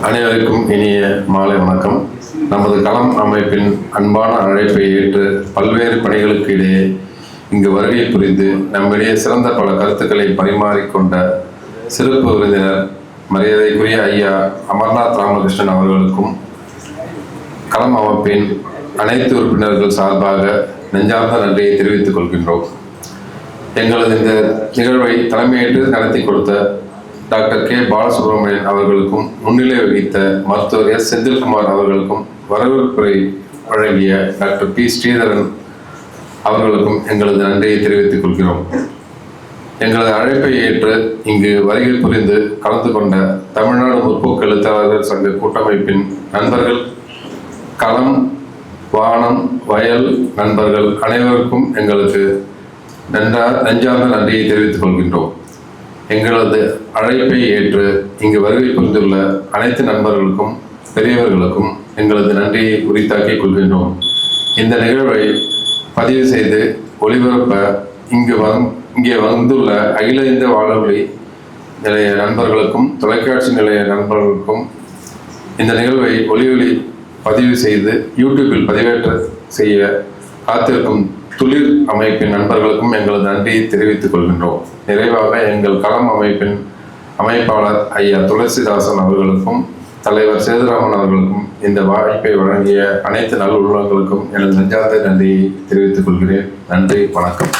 அனைவருக்கும் இனிய மாலை வணக்கம். நமது களம் அமைப்பின் அன்பான அழைப்பை ஏற்று பல்வேறு பணிகளுக்கு இடையே இங்கு வருகை புரிந்து நம்மிடையே சிறந்த பல கருத்துக்களை பரிமாறிக்கொண்ட சிறப்பு விருந்தினர் மரியாதைக்குரிய ஐயா அமர்நாத் ராமகிருஷ்ணன் அவர்களுக்கும் களம் அமைப்பின் அனைத்து உறுப்பினர்கள் சார்பாக நெஞ்சார்ந்த நன்றியை தெரிவித்துக் கொள்கின்றோம். எங்களது இந்த நிகழ்வை தலைமையேற்று நடத்தி கொடுத்த டாக்டர் கே பாலசுப்ரமணியன் அவர்களுக்கும் முன்னிலை வகித்த மருத்துவர் எஸ் செந்தில்குமார் அவர்களுக்கும் வரவேற்புரை வழங்கிய டாக்டர் பி ஸ்ரீதரன் அவர்களுக்கும் எங்களது நன்றியை தெரிவித்துக் கொள்கிறோம். எங்களது அழைப்பை ஏற்று இங்கு வருகை புரிந்து கலந்து கொண்ட தமிழ்நாடு முற்போக்கு எழுத்தாளர்கள் சங்க கூட்டமைப்பின் நண்பர்கள், களம், வானம், வயல் நண்பர்கள் அனைவருக்கும் எங்களது நெஞ்சார்ந்த நன்றியை தெரிவித்துக் கொள்கின்றோம். எங்களது அழைப்பை ஏற்று இங்கு வருகை புரிந்துள்ள அனைத்து நண்பர்களுக்கும் பெரியவர்களுக்கும் எங்களது நன்றியை உரித்தாக்கிக் கொள்கின்றோம். இந்த நிகழ்வை பதிவு செய்து ஒளிபரப்ப இங்கே வந்துள்ள அகில இந்திய வானொலி நிலைய நண்பர்களுக்கும் தொலைக்காட்சி நிலைய நண்பர்களுக்கும் இந்த நிகழ்வை ஒளி பதிவு செய்து யூடியூப்பில் பதிவேற்ற செய்ய காத்திருக்கும் துளிர் அமைப்பின் நண்பர்களுக்கும் எங்களது நன்றியை தெரிவித்துக் கொள்கின்றோம். நிறைவாக எங்கள் களம் அமைப்பின் அமைப்பாளர் ஐயா துளசிதாசன் அவர்களுக்கும் தலைவர் சேதுராமன் அவர்களுக்கும் இந்த வாய்ப்பை வழங்கிய அனைத்து நல் உள்ளங்களுக்கும் எனது நெஞ்சார்ந்த நன்றியை தெரிவித்துக் கொள்கிறேன். நன்றி, வணக்கம்.